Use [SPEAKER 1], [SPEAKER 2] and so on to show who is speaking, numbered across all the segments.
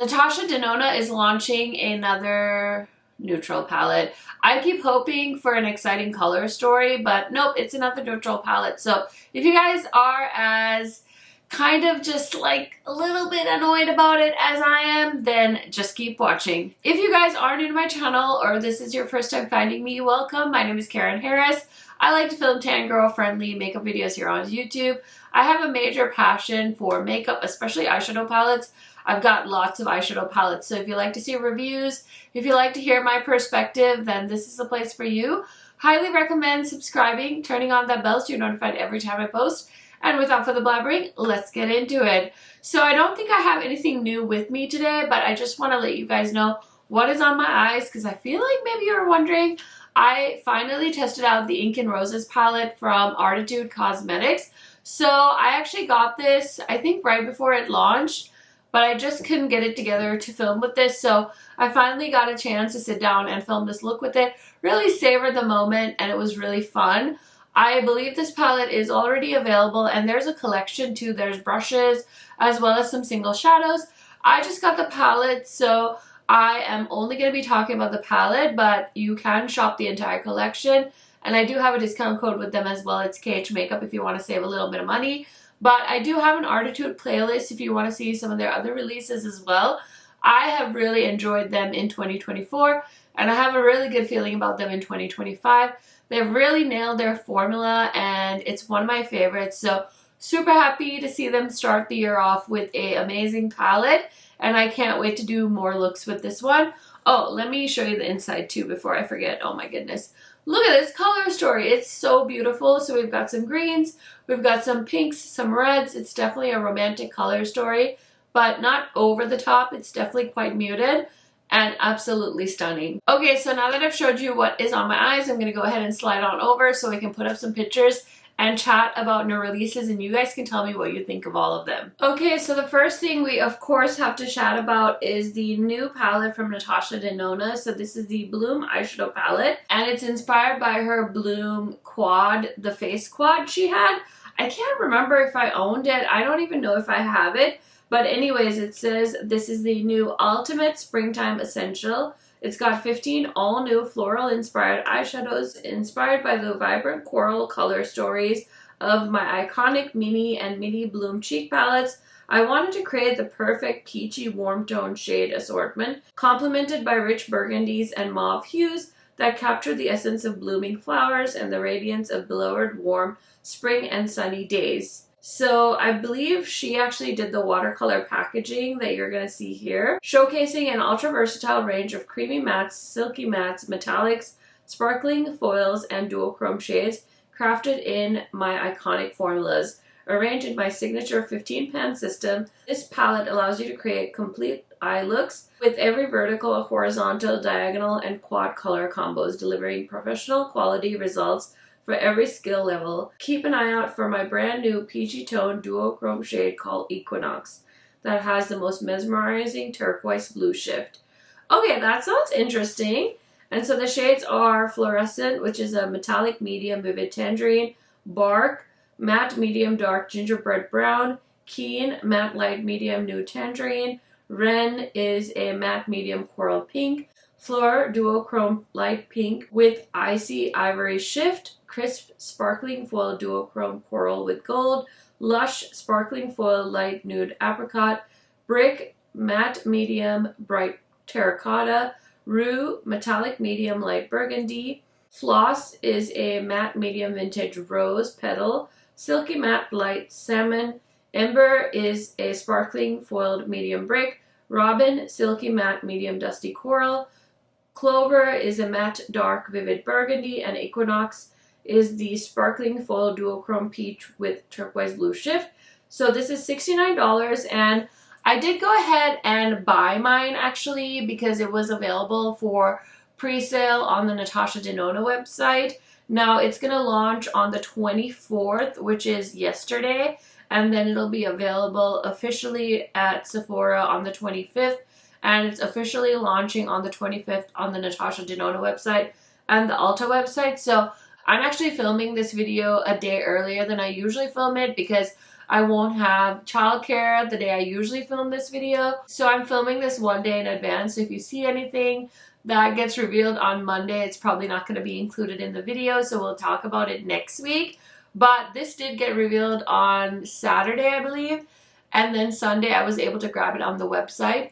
[SPEAKER 1] Natasha Denona is launching another neutral palette. I keep hoping for an exciting color story, but nope, it's another neutral palette. So if you guys are as kind of just like a little bit annoyed about it as I am, then just keep watching. If you guys are new to my channel or this is your first time finding me, welcome. My name is Karen Harris. I like to film tan girl friendly makeup videos here on YouTube. I have a major passion for makeup, especially eyeshadow palettes. I've got lots of eyeshadow palettes, so if you like to see reviews, if you like to hear my perspective, then this is the place for you. Highly recommend subscribing, turning on that bell so you're notified every time I post. And without further blabbering, let's get into it. So I don't think I have anything new with me today, but I just want to let you guys know what is on my eyes, because I feel like maybe you're wondering. I finally tested out the Ink and Roses palette from Artitude Cosmetics. So I actually got this, I think right before it launched, but I just couldn't get it together to film with this. So I finally got a chance to sit down and film this look with it. Really savored the moment, and it was really fun. I believe this palette is already available, and there's a collection too. There's brushes as well as some single shadows. I just got the palette, so I am only going to be talking about the palette, but you can shop the entire collection. And I do have a discount code with them as well. It's KH Makeup if you want to save a little bit of money. But I do have an Artitude playlist if you want to see some of their other releases as well. I have really enjoyed them in 2024, and I have a really good feeling about them in 2025. They've really nailed their formula, and it's one of my favorites. So super happy to see them start the year off with an amazing palette, and I can't wait to do more looks with this one. Oh, let me show you the inside too before I forget. Oh my goodness. Look at this color story. It's so beautiful. So we've got some greens, we've got some pinks, some reds. It's definitely a romantic color story, but not over the top. It's definitely quite muted and absolutely stunning. Okay, so now that I've showed you what is on my eyes, I'm going to go ahead and slide on over so we can put up some pictures and chat about new releases, and you guys can tell me what you think of all of them. Okay, so the first thing we of course have to chat about is the new palette from Natasha Denona. So this is the Bloom eyeshadow palette, and it's inspired by her Bloom quad, the face quad she had. I can't remember if I owned it. I don't even know if I have it. But anyways, it says this is the new Ultimate Springtime Essential. It's got 15 all-new floral-inspired eyeshadows inspired by the vibrant coral color stories of my iconic Mini and Mini Bloom cheek palettes. I wanted to create the perfect peachy warm tone shade assortment, complemented by rich burgundies and mauve hues that capture the essence of blooming flowers and the radiance of blurred, warm spring and sunny days. So I believe she actually did the watercolor packaging that you're going to see here, showcasing an ultra versatile range of creamy mattes, silky mattes, metallics, sparkling foils, and duochrome shades crafted in my iconic formulas. Arranged in my signature 15-pan system, this palette allows you to create complete eye looks with every vertical, horizontal, diagonal, and quad color combos, delivering professional quality results for every skill level. Keep an eye out for my brand new peachy tone duochrome shade called Equinox that has the most mesmerizing turquoise blue shift. Okay, that sounds interesting. And so the shades are Fluorescent, which is a metallic medium vivid tangerine, Bark, matte medium dark gingerbread brown, Keen, matte light medium nude tangerine, Ren is a matte medium coral pink, Fleur duochrome light pink with icy ivory shift, Crisp sparkling foil duochrome coral with gold, Lush sparkling foil light nude apricot, Brick matte medium bright terracotta, Rue metallic medium light burgundy, Floss is a matte medium vintage rose petal, Silky matte light salmon, Ember is a sparkling foiled medium brick, Robin silky matte medium dusty coral, Clover is a matte dark vivid burgundy, and Equinox is the sparkling foil duochrome peach with turquoise blue shift. So this is $69, and I did go ahead and buy mine actually because it was available for pre-sale on the Natasha Denona website. Now it's going to launch on the 24th, which is yesterday, and then it'll be available officially at Sephora on the 25th, and it's officially launching on the 25th on the Natasha Denona website and the Ulta website. So I'm actually filming this video a day earlier than I usually film it because I won't have childcare the day I usually film this video. So I'm filming this one day in advance. So if you see anything that gets revealed on Monday, it's probably not going to be included in the video. So we'll talk about it next week. But this did get revealed on Saturday, I believe. And then Sunday I was able to grab it on the website.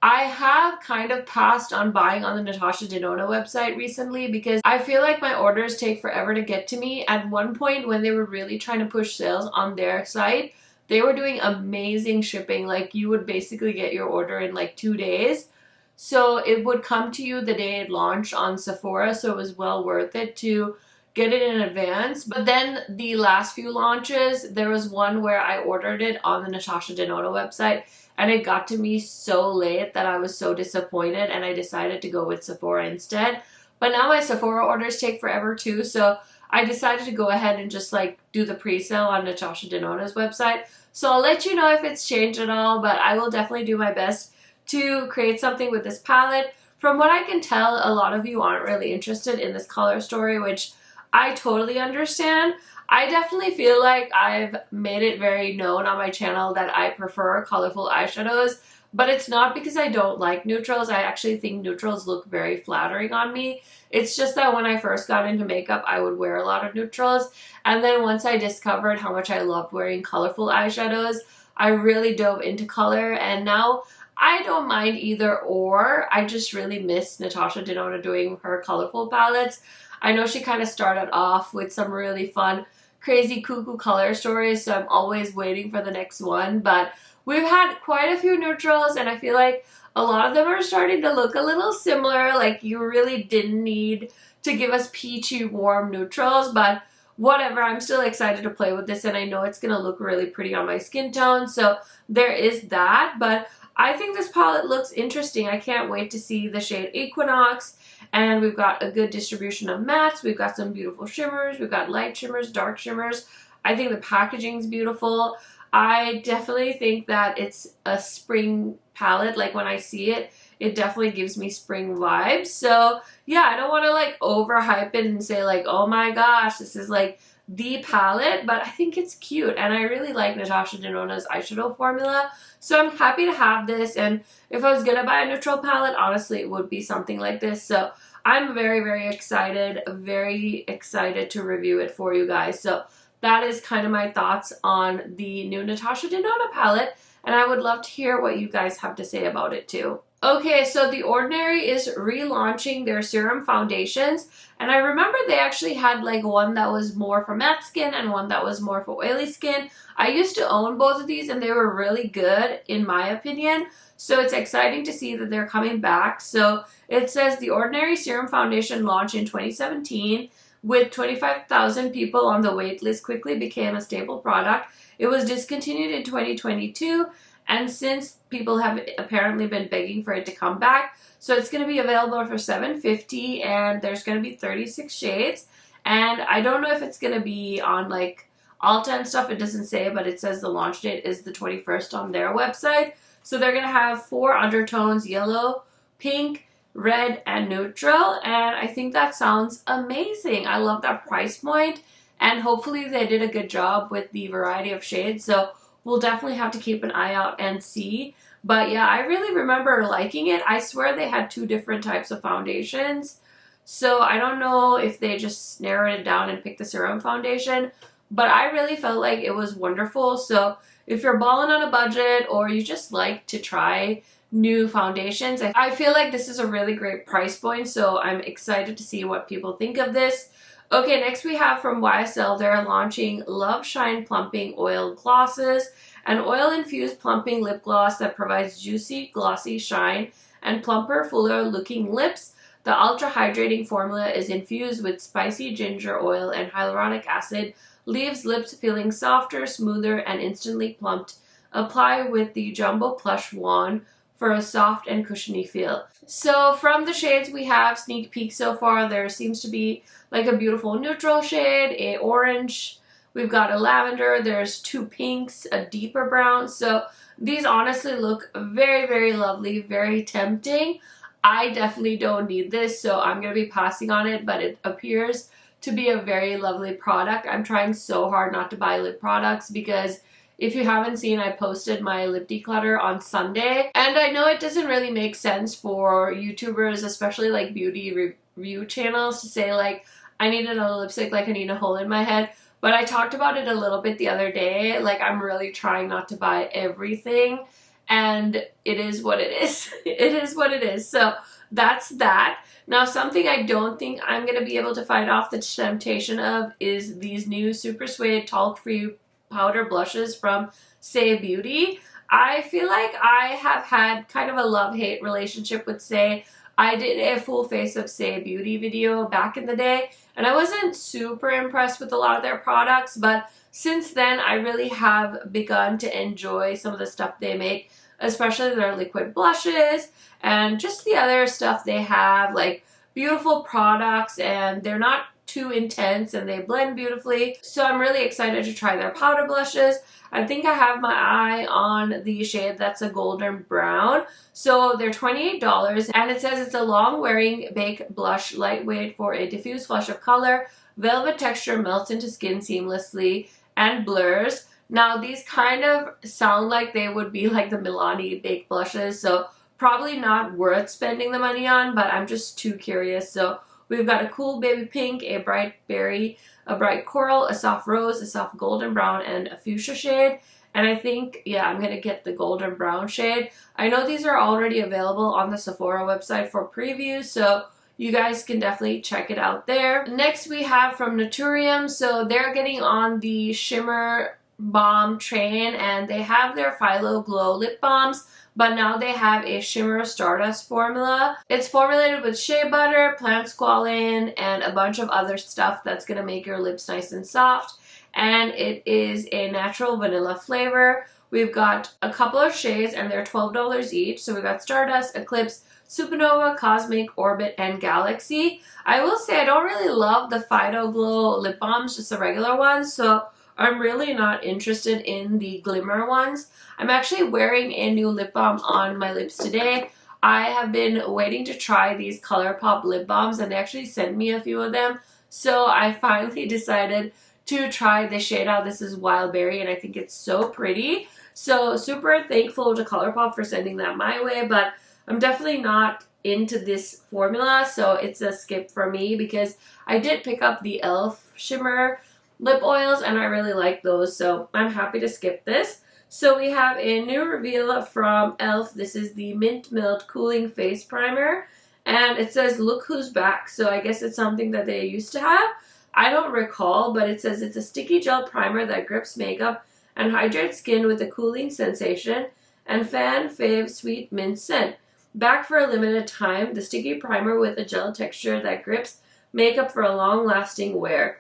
[SPEAKER 1] I have kind of passed on buying on the Natasha Denona website recently because I feel like my orders take forever to get to me. At one point when they were really trying to push sales on their site, they were doing amazing shipping. Like you would basically get your order in like 2 days. So it would come to you the day it launched on Sephora. So it was well worth it to get it in advance. But then the last few launches, there was one where I ordered it on the Natasha Denona website and it got to me so late that I was so disappointed and I decided to go with Sephora instead. But now my Sephora orders take forever too, so I decided to go ahead and just like do the pre-sale on Natasha Denona's website. So I'll let you know if it's changed at all, but I will definitely do my best to create something with this palette. From what I can tell, a lot of you aren't really interested in this color story, which I totally understand. I definitely feel like I've made it very known on my channel that I prefer colorful eyeshadows, but it's not because I don't like neutrals. I actually think neutrals look very flattering on me. It's just that when I first got into makeup, I would wear a lot of neutrals, and then once I discovered how much I loved wearing colorful eyeshadows, I really dove into color, and now I don't mind either or. I just really miss Natasha Denona doing her colorful palettes. I know she kind of started off with some really fun, crazy, cuckoo color stories, so I'm always waiting for the next one. But we've had quite a few neutrals, and I feel like a lot of them are starting to look a little similar. Like, you really didn't need to give us peachy, warm neutrals, but whatever. I'm still excited to play with this, and I know it's going to look really pretty on my skin tone, so there is that. But I think this palette looks interesting. I can't wait to see the shade Equinox. And we've got a good distribution of mattes. We've got some beautiful shimmers. We've got light shimmers, dark shimmers. I think the packaging's beautiful. I definitely think that it's a spring palette. Like when I see it, it definitely gives me spring vibes. So yeah, I don't want to like overhype it and say like, oh my gosh, this is like the palette, but I think it's cute and I really like Natasha Denona's eyeshadow formula. So I'm happy to have this, and if I was gonna buy a neutral palette, honestly it would be something like this. So I'm very, very excited to review it for you guys. So that is kind of my thoughts on the new Natasha Denona palette, and I would love to hear what you guys have to say about it too. Okay, so The Ordinary is relaunching their serum foundations, and I remember they actually had like one that was more for matte skin and one that was more for oily skin. I used to own both of these and they were really good in my opinion, so it's exciting to see that they're coming back. So it says The Ordinary Serum Foundation launched in 2017 with 25,000 people on the wait list, quickly became a staple product. It was discontinued in 2022, and since people have apparently been begging for it to come back, so it's going to be available for $7.50, and there's going to be 36 shades. And I don't know if it's going to be on like Ulta and stuff. It doesn't say, but it says the launch date is the 21st on their website. So they're going to have 4 undertones: yellow, pink, red, and neutral. And I think that sounds amazing. I love that price point, and hopefully they did a good job with the variety of shades. So we'll definitely have to keep an eye out and see. But yeah, I really remember liking it. I swear they had 2 different types of foundations. So I don't know if they just narrowed it down and picked the serum foundation, but I really felt like it was wonderful. So if you're balling on a budget or you just like to try new foundations, I feel like this is a really great price point. So I'm excited to see what people think of this. Okay, next we have from YSL. They're launching Love Shine Plumping Oil Glosses, an oil-infused plumping lip gloss that provides juicy, glossy shine and plumper, fuller-looking lips. The ultra-hydrating formula is infused with spicy ginger oil and hyaluronic acid, leaves lips feeling softer, smoother, and instantly plumped. Apply with the Jumbo Plush Wand for a soft and cushiony feel. So from the shades we have sneak peek so far, there seems to be like a beautiful neutral shade, a orange, we've got a lavender, there's 2 pinks, a deeper brown. So these honestly look very, very lovely, very tempting. I definitely don't need this, so I'm going to be passing on it, but it appears to be a very lovely product. I'm trying so hard not to buy lip products because If you haven't seen, I posted my lip declutter on Sunday. And I know it doesn't really make sense for YouTubers, especially like beauty review channels, to say like, I need another lipstick, like I need a hole in my head. But I talked about it a little bit the other day. Like, I'm really trying not to buy everything. And it is what it is. It is what it is. So that's that. Now, something I don't think I'm going to be able to fight off the temptation of is these new Super Suede Talc-Free powder blushes from Saie Beauty. I feel like I have had kind of a love-hate relationship with Saie. I did a full face of Saie Beauty video back in the day, and I wasn't super impressed with a lot of their products, but since then I really have begun to enjoy some of the stuff they make, especially their liquid blushes and just the other stuff they have, like beautiful products, and they're not too intense and they blend beautifully. So I'm really excited to try their powder blushes. I think I have my eye on the shade that's a golden brown. So they're $28, and it says it's a long wearing baked blush, lightweight for a diffuse flush of color. Velvet texture melts into skin seamlessly and blurs. Now these kind of sound like they would be like the Milani baked blushes, so probably not worth spending the money on, but I'm just too curious. So we've got a cool baby pink, a bright berry, a bright coral, a soft rose, a soft golden brown, and a fuchsia shade. And I think, yeah, I'm going to get the golden brown shade. I know these are already available on the Sephora website for previews, so you guys can definitely check it out there. Next we have from Naturium. So they're getting on the Shimmer Balm train, and they have their Philo Glow lip balms, but now they have a Shimmer Stardust formula. It's formulated with shea butter, plant squalane, and a bunch of other stuff that's going to make your lips nice and soft. And it is a natural vanilla flavor. We've got a couple of shades, and they're $12 each. So we've got Stardust, Eclipse, Supernova, Cosmic, Orbit, and Galaxy. I will say I don't really love the Phyto Glow lip balms, just the regular ones. So I'm really not interested in the glimmer ones. I'm actually wearing a new lip balm on my lips today. I have been waiting to try these ColourPop lip balms, and they actually sent me a few of them. So I finally decided to try this shade out. This is Wild Berry, and I think it's so pretty. So super thankful to ColourPop for sending that my way, but I'm definitely not into this formula, so it's a skip for me because I did pick up the e.l.f. Shimmer lip oils, and I really like those, so I'm happy to skip this. So we have a new reveal from e.l.f. This is the Mint Melt Cooling Face Primer, and it says look who's back, so I guess it's something that they used to have. I don't recall, but it says it's a sticky gel primer that grips makeup and hydrates skin with a cooling sensation and fan fave sweet mint scent. Back for a limited time, the sticky primer with a gel texture that grips makeup for a long-lasting wear.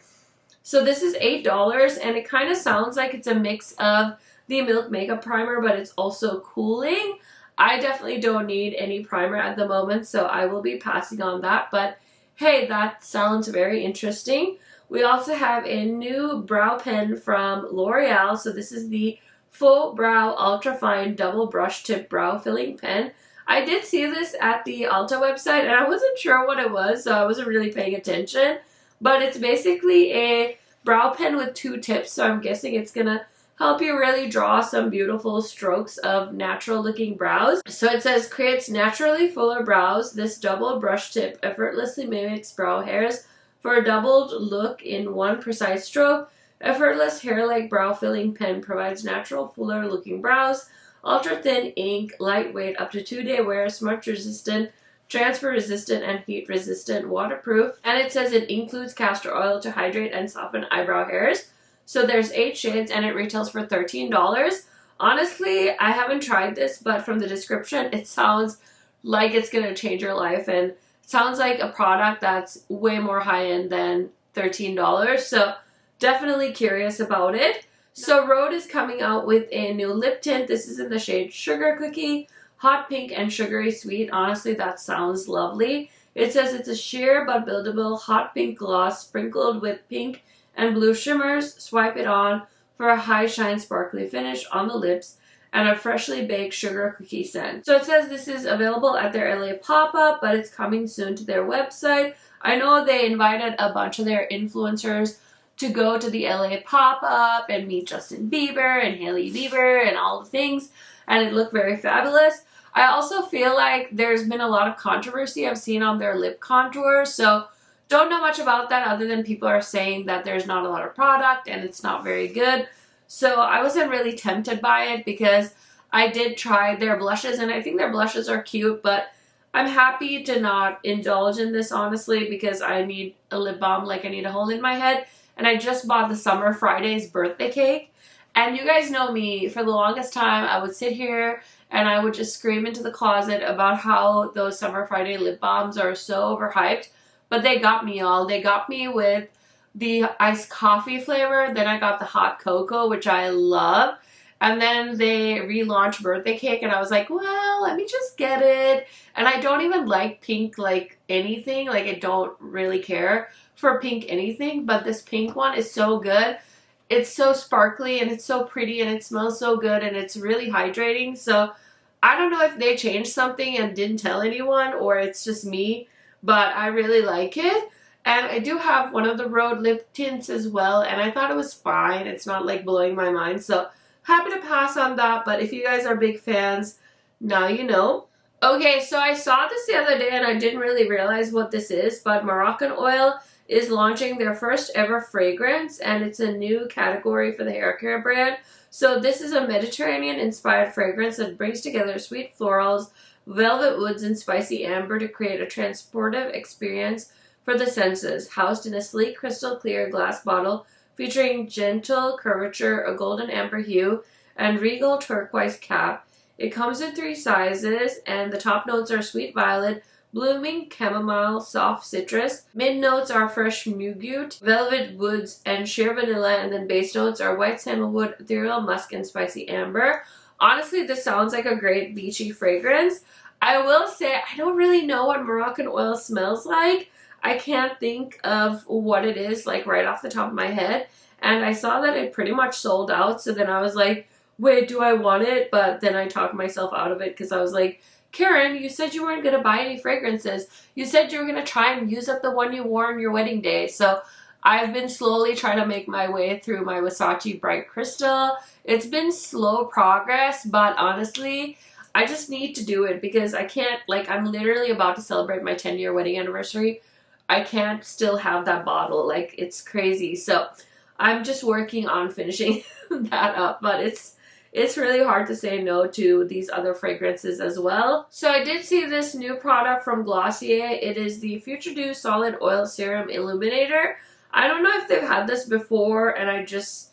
[SPEAKER 1] So this is $8, and it kind of sounds like it's a mix of the Milk Makeup Primer, but it's also cooling. I definitely don't need any primer at the moment, so I will be passing on that. But hey, that sounds very interesting. We also have a new brow pen from L'Oreal. So this is the Faux Brow Ultra Fine Double Brush Tip Brow Filling Pen. I did see this at the Ulta website, and I wasn't sure what it was, so I wasn't really paying attention. But it's basically a brow pen with two tips, so I'm guessing it's going to help you really draw some beautiful strokes of natural looking brows. So it says creates naturally fuller brows. This double brush tip effortlessly mimics brow hairs for a doubled look in one precise stroke. Effortless hair-like brow filling pen provides natural fuller looking brows. Ultra thin ink, lightweight, up to 2-day wear, smudge resistant, transfer resistant, and heat resistant, waterproof. And it says it includes castor oil to hydrate and soften eyebrow hairs. So there's 8 shades, and it retails for $13. Honestly, I haven't tried this, but from the description, it sounds like it's going to change your life, and it sounds like a product that's way more high-end than $13. So definitely curious about it. So Rhode is coming out with a new lip tint. This is in the shade Sugar Cookie, hot pink and sugary sweet. Honestly, that sounds lovely. It says it's a sheer but buildable hot pink gloss sprinkled with pink and blue shimmers. Swipe it on for a high shine sparkly finish on the lips and a freshly baked sugar cookie scent. So it says this is available at their LA pop-up, but it's coming soon to their website. I know they invited a bunch of their influencers to go to the LA pop-up and meet Justin Bieber and Hailey Bieber and all the things, and it looked very fabulous. I also feel like there's been a lot of controversy I've seen on their lip contour, so don't know much about that other than people are saying that there's not a lot of product and it's not very good. So I wasn't really tempted by it because I did try their blushes and I think their blushes are cute, but I'm happy to not indulge in this honestly because I need a lip balm like I need a hole in my head. And I just bought the Summer Fridays birthday cake. And you guys know me, for the longest time I would sit here and I would just scream into the closet about how those Summer Friday lip balms are so overhyped. But they got me, y'all. They got me with the iced coffee flavor. Then I got the hot cocoa, which I love. And then they relaunched birthday cake and I was like, well, let me just get it. And I don't even like pink like anything. Like I don't really care for pink anything. But this pink one is so good. It's so sparkly and it's so pretty and it smells so good and it's really hydrating. So I don't know if they changed something and didn't tell anyone or it's just me. But I really like it. And I do have one of the Rhode lip tints as well. And I thought it was fine. It's not like blowing my mind. So happy to pass on that. But if you guys are big fans, now you know. Okay, so I saw this the other day and I didn't really realize what this is. But Moroccan Oil is launching their first ever fragrance. And it's a new category for the hair care brand. So this is a Mediterranean inspired fragrance that brings together sweet florals, velvet woods, and spicy amber to create a transportive experience for the senses, housed in a sleek crystal clear glass bottle featuring gentle curvature, a golden amber hue, and regal turquoise cap. It comes in 3 sizes, and the top notes are sweet violet, blooming chamomile, soft citrus. Mid notes are fresh muguet, velvet woods, and sheer vanilla, and then base notes are white sandalwood, ethereal musk, and spicy amber. Honestly, this sounds like a great beachy fragrance. I will say I don't really know what Moroccan Oil smells like. I can't think of what it is like right off the top of my head. And I saw that it pretty much sold out. So then I was like, wait, do I want it? But then I talked myself out of it because I was like, Karen, you said you weren't going to buy any fragrances. You said you were going to try and use up the one you wore on your wedding day. So I've been slowly trying to make my way through my Versace Bright Crystal. It's been slow progress, but honestly, I just need to do it because I can't, like, I'm literally about to celebrate my 10-year wedding anniversary. I can't still have that bottle. Like, it's crazy. So I'm just working on finishing that up, but it's really hard to say no to these other fragrances as well. So I did see this new product from Glossier. It is the Future Dew Solid Oil Serum Illuminator. I don't know if they've had this before and I just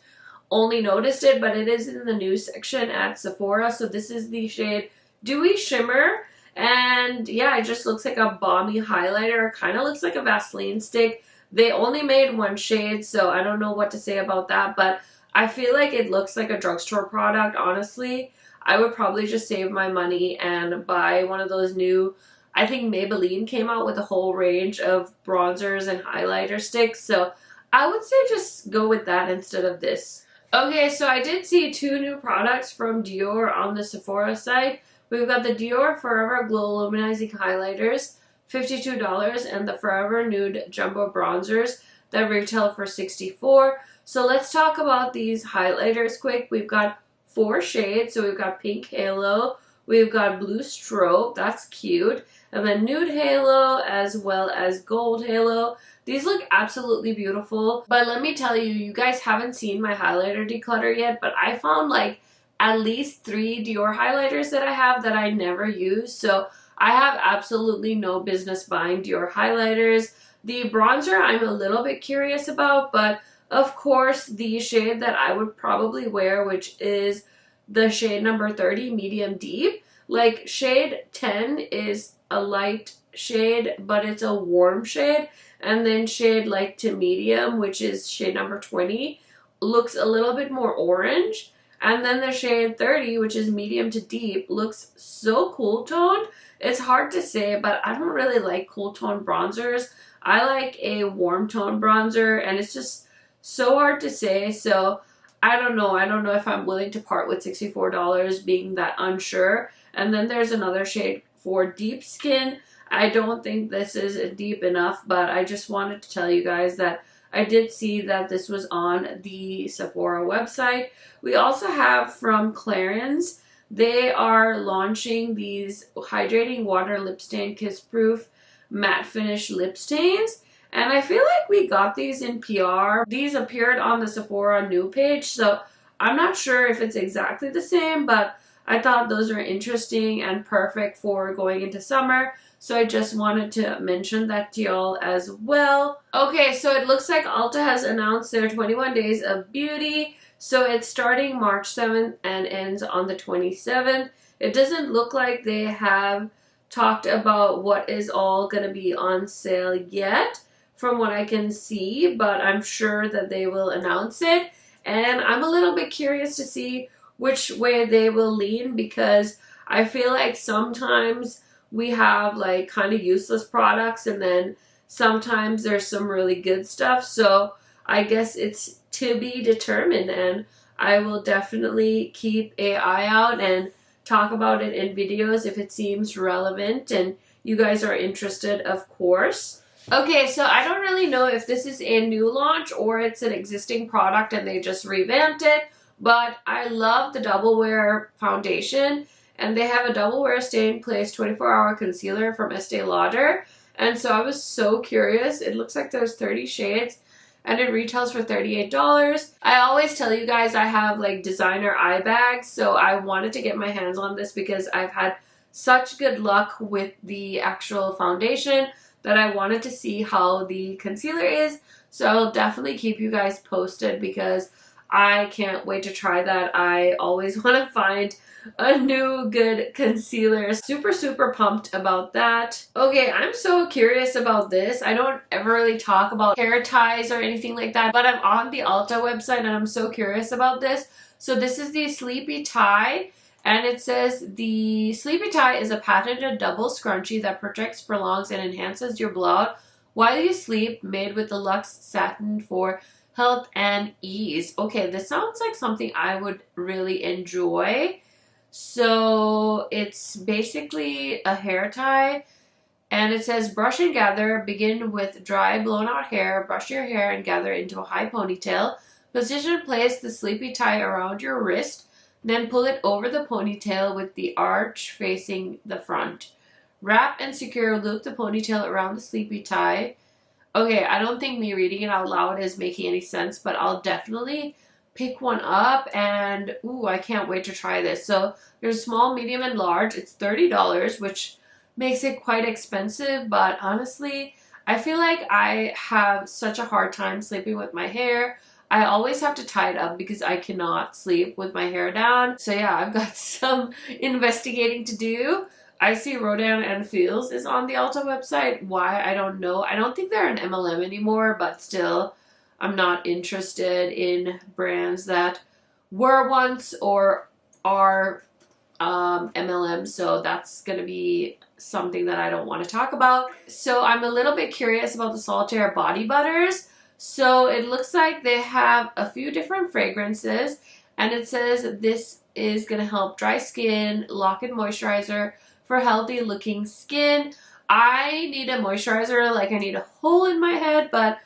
[SPEAKER 1] only noticed it, but it is in the news section at Sephora. So this is the shade Dewy Shimmer. And yeah, it just looks like a balmy highlighter. Kind of looks like a Vaseline stick. They only made 1 shade, so I don't know what to say about that. But I feel like it looks like a drugstore product, honestly. I would probably just save my money and buy one of those new, I think Maybelline came out with a whole range of bronzers and highlighter sticks. So I would say just go with that instead of this. Okay, so I did see 2 new products from Dior on the Sephora site. We've got the Dior Forever Glow Luminizing Highlighters, $52, and the Forever Nude Jumbo Bronzers that retail for $64. So let's talk about these highlighters quick. We've got 4 shades. So we've got Pink Halo, we've got Blue Strobe, that's cute, and then Nude Halo as well as Gold Halo. These look absolutely beautiful. But let me tell you, you guys haven't seen my highlighter declutter yet, but I found like at least 3 Dior highlighters that I have that I never use. So I have absolutely no business buying Dior highlighters. The bronzer I'm a little bit curious about, but of course the shade that I would probably wear, which is the shade number 30, Medium Deep. Like shade 10 is a light shade, but it's a warm shade. And then shade light to medium, which is shade number 20, looks a little bit more orange. And then the shade 30, which is medium to deep, looks so cool toned. It's hard to say, but I don't really like cool tone bronzers. I like a warm tone bronzer, and it's just so hard to say. So I don't know. I don't know if I'm willing to part with $64 being that unsure. And then there's another shade for deep skin. I don't think this is deep enough, but I just wanted to tell you guys that I did see that this was on the Sephora website. We also have from Clarins. They are launching these hydrating water lip stain kiss proof matte finish lip stains. And I feel like we got these in PR. These appeared on the Sephora new page, so I'm not sure if it's exactly the same, but I thought those are interesting and perfect for going into summer. So I just wanted to mention that to y'all as well. Okay, so it looks like Ulta has announced their 21 Days of Beauty. So it's starting March 7th and ends on the 27th. It doesn't look like they have talked about what is all going to be on sale yet, from what I can see, but I'm sure that they will announce it. And I'm a little bit curious to see which way they will lean, because I feel like sometimes we have like kind of useless products and then sometimes there's some really good stuff. So I guess it's to be determined, and I will definitely keep an eye out and talk about it in videos if it seems relevant and you guys are interested, of course. Okay, so I don't really know if this is a new launch or it's an existing product and they just revamped it, but I love the Double Wear foundation, and they have a Double Wear Stay in Place 24-hour concealer from Estee Lauder, and so I was so curious. It looks like there's 30 shades and it retails for $38. I always tell you guys I have like designer eye bags, so I wanted to get my hands on this because I've had such good luck with the actual foundation that I wanted to see how the concealer is. So I'll definitely keep you guys posted because I can't wait to try that. I always want to find a new good concealer. Super pumped about that. Okay, I'm so curious about this. I don't ever really talk about hair ties or anything like that, but I'm on the Ulta website and I'm so curious about this. So this is the Sleepy Tie, and it says the Sleepy Tie is a patented double scrunchie that protects, prolongs, and enhances your blowout while you sleep, made with the luxe satin for health and ease. Okay, this sounds like something I would really enjoy. So it's basically a hair tie, and it says brush and gather. Begin with dry blown out hair. Brush your hair and gather into a high ponytail. Position and place the Sleepy Tie around your wrist. Then pull it over the ponytail with the arch facing the front. Wrap and secure, loop the ponytail around the Sleepy Tie. Okay, I don't think me reading it out loud is making any sense, but I'll definitely pick one up, and ooh, I can't wait to try this. So there's small, medium, and large. It's $30, which makes it quite expensive, but honestly, I feel like I have such a hard time sleeping with my hair. I always have to tie it up because I cannot sleep with my hair down. So yeah, I've got some investigating to do. I see Rodan and Fields is on the Ulta website. Why? I don't know. I don't think they're an MLM anymore, but still, I'm not interested in brands that were once or are MLM, so that's going to be something that I don't want to talk about. So I'm a little bit curious about the Solitaire body butters. So it looks like they have a few different fragrances, and it says this is going to help dry skin, lock-in moisturizer for healthy looking skin. I need a moisturizer, like I need a hole in my head, but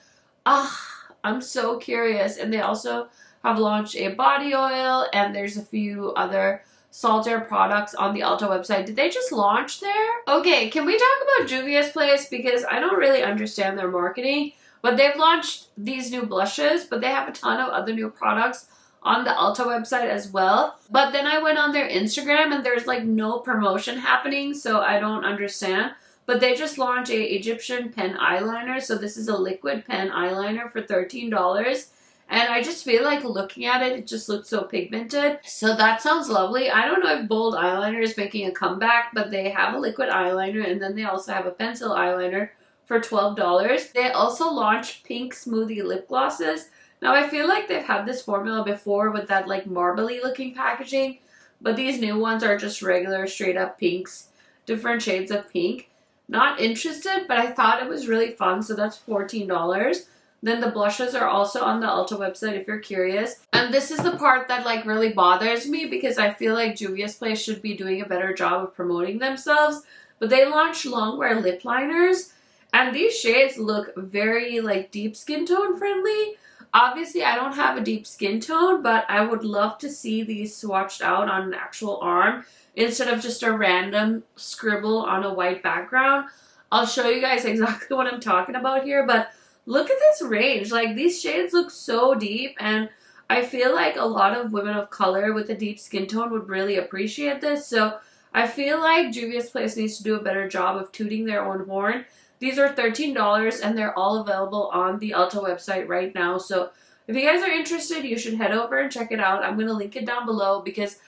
[SPEAKER 1] I'm so curious. And they also have launched a body oil, and there's a few other Solitaire products on the Ulta website. Did they just launch there? Okay, can we talk about Juvia's place? Because I don't really understand their marketing, but they've launched these new blushes, but they have a ton of other new products on the Ulta website as well. But then I went on their Instagram and there's like no promotion happening, so I don't understand. But they just launched a Egyptian pen eyeliner. So this is a liquid pen eyeliner for $13. And I just feel like looking at it, it just looks so pigmented. So that sounds lovely. I don't know if bold eyeliner is making a comeback, but they have a liquid eyeliner, and then they also have a pencil eyeliner for $12. They also launched pink smoothie lip glosses. Now I feel like they've had this formula before with that like marbly looking packaging, but these new ones are just regular straight up pinks, different shades of pink. Not interested, but I thought it was really fun, so that's $14. Then the blushes are also on the Ulta website if you're curious. And this is the part that like really bothers me, because I feel like Juvia's place should be doing a better job of promoting themselves. But they launched long wear lip liners, And these shades look very like deep skin tone friendly. Obviously, I don't have a deep skin tone, but I would love to see these swatched out on an actual arm instead of just a random scribble on a white background. I'll show you guys exactly what I'm talking about here, but look at this range. Like, these shades look so deep, and I feel like a lot of women of color with a deep skin tone would really appreciate this. So I feel like Juvia's Place needs to do a better job of tooting their own horn. These are $13 and they're all available on the Ulta website right now. So if you guys are interested, you should head over and check it out. I'm going to link it down below because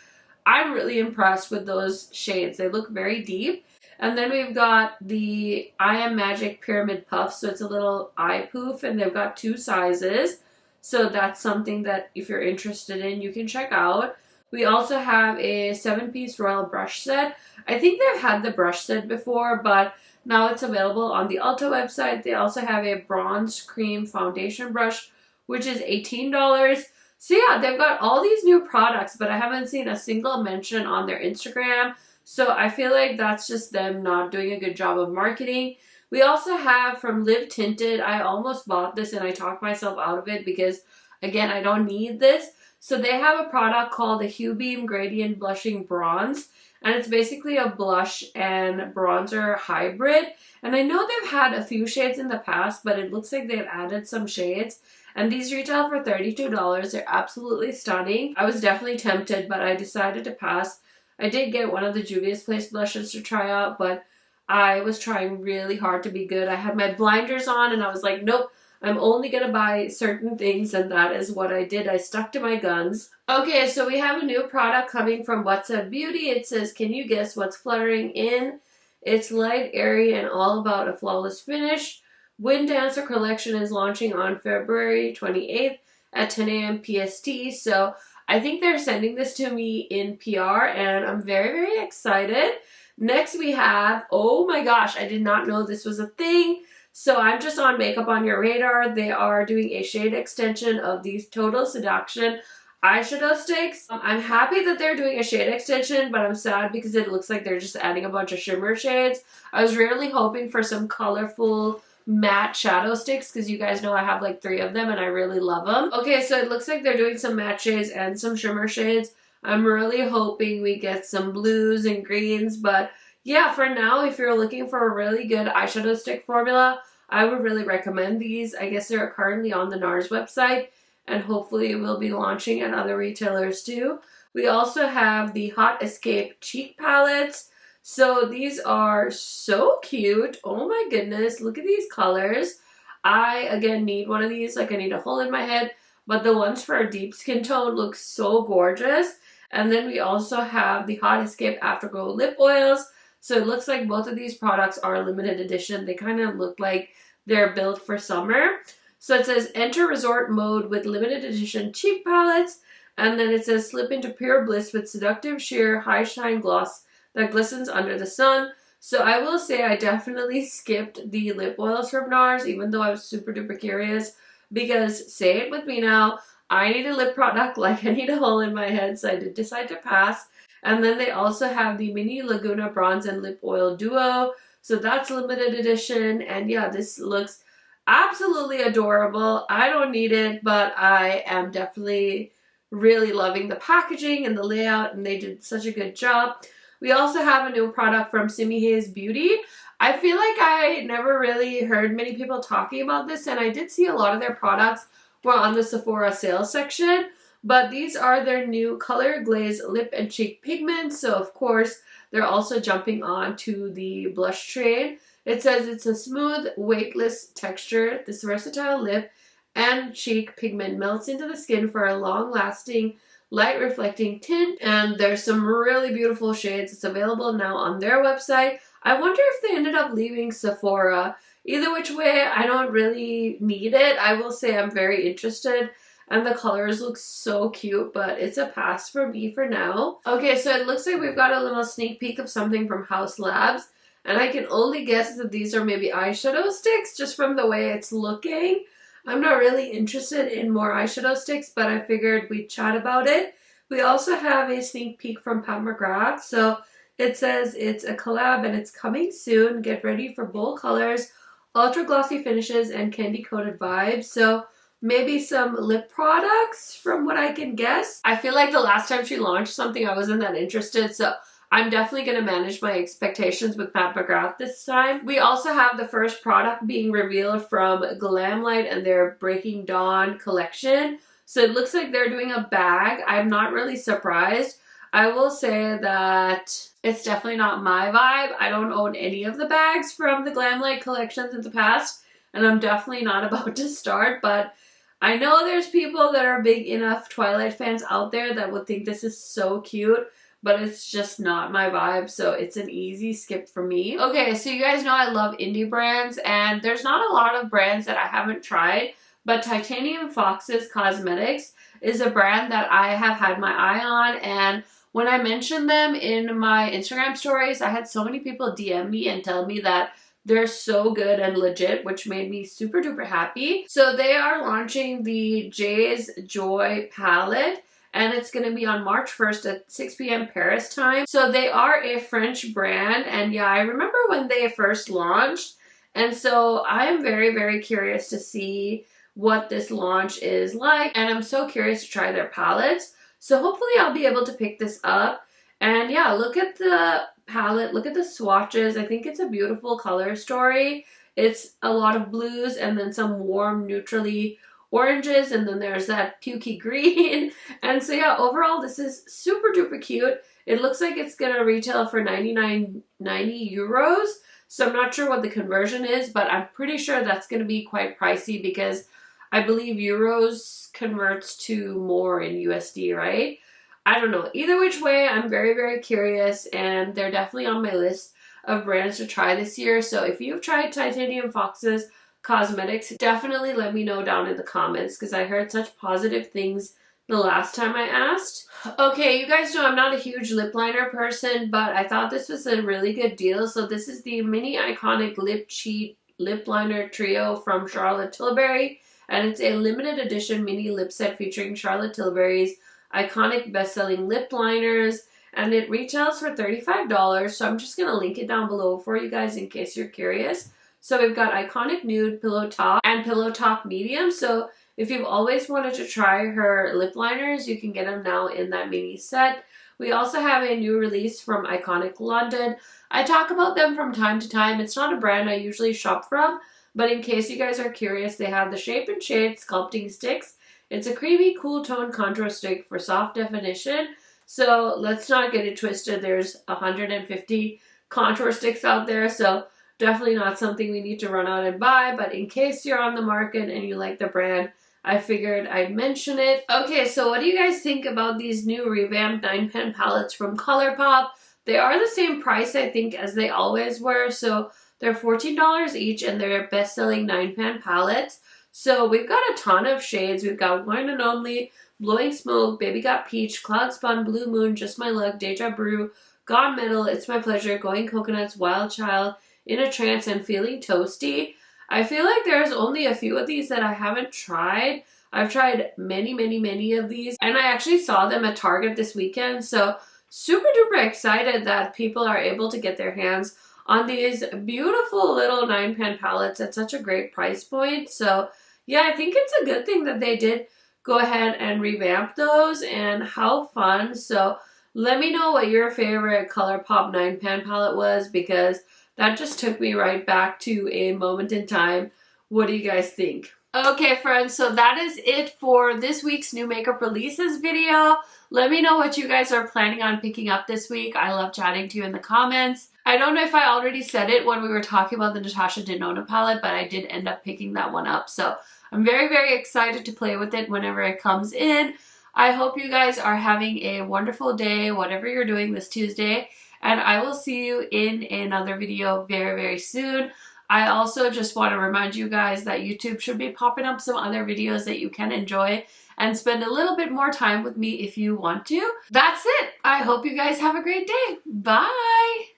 [SPEAKER 1] I'm really impressed with those shades. They look very deep. And then we've got the I Am Magic Pyramid Puff. So it's a little eye poof and they've got 2 sizes. So that's something that if you're interested in, you can check out. We also have a 7-piece royal brush set. I think they've had the brush set before, but now it's available on the Ulta website. They also have a bronze cream foundation brush, which is $18. So yeah, they've got all these new products, but I haven't seen a single mention on their Instagram. So I feel like that's just them not doing a good job of marketing. We also have from Live Tinted. I almost bought this and I talked myself out of it because, again, I don't need this. So they have a product called the Hue Beam Gradient Blushing Bronze. And it's basically a blush and bronzer hybrid. And I know they've had a few shades in the past, but it looks like they've added some shades. And these retail for $32. They're absolutely stunning. I was definitely tempted, but I decided to pass. I did get one of the Juvia's Place blushes to try out, but I was trying really hard to be good. I had my blinders on and I was like, nope, I'm only going to buy certain things, and that is what I did. I stuck to my guns. Okay, so we have a new product coming from What's Up Beauty. It says, can you guess what's fluttering in? It's light, airy, and all about a flawless finish. Wind Dancer collection is launching on February 28th at 10 a.m. PST. So I think they're sending this to me in PR, and I'm very, very excited. Next we have, oh my gosh, I did not know this was a thing. So I'm just on Makeup on Your Radar. They are doing a shade extension of these Total Seduction eyeshadow sticks. I'm happy that they're doing a shade extension, but I'm sad because it looks like they're just adding a bunch of shimmer shades. I was really hoping for some colorful matte shadow sticks because you guys know I have like 3 of them and I really love them. Okay, so it looks like they're doing some matte shades and some shimmer shades. I'm really hoping we get some blues and greens, but yeah, for now, if you're looking for a really good eyeshadow stick formula, I would really recommend these. I guess they're currently on the NARS website, and hopefully we'll be launching at other retailers too. We also have the Hot Escape cheek palettes. So these are so cute. Oh my goodness, look at these colors. I, again, need one of these. Like, I need a hole in my head, but the ones for a deep skin tone look so gorgeous. And then we also have the Hot Escape Afterglow lip oils. So it looks like both of these products are limited edition. They kind of look like they're built for summer. So it says enter resort mode with limited edition cheek palettes. And then it says slip into pure bliss with seductive sheer high shine gloss that glistens under the sun. So I will say I definitely skipped the lip oils from NARS, even though I was super duper curious, because say it with me now, I need a lip product like I need a hole in my head. So I did decide to pass. And then they also have the Mini Laguna Bronze and Lip Oil Duo. So that's limited edition. And yeah, this looks absolutely adorable. I don't need it, but I am definitely really loving the packaging and the layout, and they did such a good job. We also have a new product from Simi Hayes Beauty. I feel like I never really heard many people talking about this, and I did see a lot of their products were on the Sephora sales section. But these are their new Color Glaze Lip and Cheek Pigments. So, of course, they're also jumping on to the blush train. It says it's a smooth, weightless texture. This versatile lip and cheek pigment melts into the skin for a long-lasting, light-reflecting tint. And there's some really beautiful shades. It's available now on their website. I wonder if they ended up leaving Sephora. Either which way, I don't really need it. I will say I'm very interested. And the colors look so cute, but it's a pass for me for now. Okay, so it looks like we've got a little sneak peek of something from Haus Labs. And I can only guess that these are maybe eyeshadow sticks just from the way it's looking. I'm not really interested in more eyeshadow sticks, but I figured we'd chat about it. We also have a sneak peek from Pat McGrath. So it says it's a collab and it's coming soon. Get ready for bold colors, ultra glossy finishes and candy coated vibes. So maybe some lip products from what I can guess. I feel like the last time she launched something I wasn't that interested, so I'm definitely going to manage my expectations with Pat McGrath this time. We also have the first product being revealed from Glamlite and their Breaking Dawn collection. So it looks like they're doing a bag. I'm not really surprised. I will say that it's definitely not my vibe. I don't own any of the bags from the Glamlite collections in the past, and I'm definitely not about to start, but I know there's people that are big enough Twilight fans out there that would think this is so cute, but it's just not my vibe, so it's an easy skip for me. Okay, so you guys know I love indie brands, and there's not a lot of brands that I haven't tried, but Titanium Fox's Cosmetics is a brand that I have had my eye on, and when I mentioned them in my Instagram stories, I had so many people DM me and tell me that they're so good and legit, which made me super duper happy. So they are launching the Jay's Joy palette, and it's going to be on March 1st at 6 p.m. Paris time. So they are a French brand, and yeah, I remember when they first launched, and so I am very, very curious to see what this launch is like, and I'm so curious to try their palettes. So hopefully I'll be able to pick this up. And yeah, look at the palette, look at the swatches. I think it's a beautiful color story. It's a lot of blues and then some warm neutrally oranges, and then there's that pukey green. And so yeah, overall this is super duper cute. It looks like it's gonna retail for 99.90 euros. So I'm not sure what the conversion is, but I'm pretty sure that's gonna be quite pricey because I believe euros converts to more in USD, right? I don't know. Either which way, I'm very, very curious, and they're definitely on my list of brands to try this year. So if you've tried Titanium Fox's Cosmetics, definitely let me know down in the comments because I heard such positive things the last time I asked. Okay, you guys know I'm not a huge lip liner person, but I thought this was a really good deal. So this is the Mini Iconic Lip Cheat Lip Liner Trio from Charlotte Tilbury. And it's a limited edition mini lip set featuring Charlotte Tilbury's iconic best-selling lip liners. And it retails for $35. So I'm just going to link it down below for you guys in case you're curious. So we've got Iconic Nude, Pillow Top, and Pillow Top Medium. So if you've always wanted to try her lip liners, you can get them now in that mini set. We also have a new release from Iconic London. I talk about them from time to time. It's not a brand I usually shop from, but in case you guys are curious, they have the Shape and Shade Sculpting Sticks. It's a creamy, cool tone contour stick for soft definition. So let's not get it twisted. There's 150 contour sticks out there, so definitely not something we need to run out and buy. But in case you're on the market and you like the brand, I figured I'd mention it. Okay, so what do you guys think about these new revamped 9-pan palettes from ColourPop? They are the same price, I think, as they always were. So they're $14 each, and they're best-selling 9-pan palettes. So we've got a ton of shades. We've got One and Only, Blowing Smoke, Baby Got Peach, Cloud Spun, Blue Moon, Just My Luck, Deja Brew, Gone Metal, It's My Pleasure, Going Coconuts, Wild Child, In a Trance, and Feeling Toasty. I feel like there's only a few of these that I haven't tried. I've tried many, many, many of these, and I actually saw them at Target this weekend. So super duper excited that people are able to get their hands on these beautiful little 9-pan palettes at such a great price point. So yeah, I think it's a good thing that they did go ahead and revamp those, and how fun. So let me know what your favorite ColourPop 9-pan palette was, because that just took me right back to a moment in time. What do you guys think? Okay, friends, so that is it for this week's new makeup releases video. Let me know what you guys are planning on picking up this week. I love chatting to you in the comments. I don't know if I already said it when we were talking about the Natasha Denona palette, but I did end up picking that one up. So I'm very, very excited to play with it whenever it comes in. I hope you guys are having a wonderful day, whatever you're doing this Tuesday. And I will see you in another video very, very soon. I also just want to remind you guys that YouTube should be popping up some other videos that you can enjoy and spend a little bit more time with me if you want to. That's it. I hope you guys have a great day. Bye.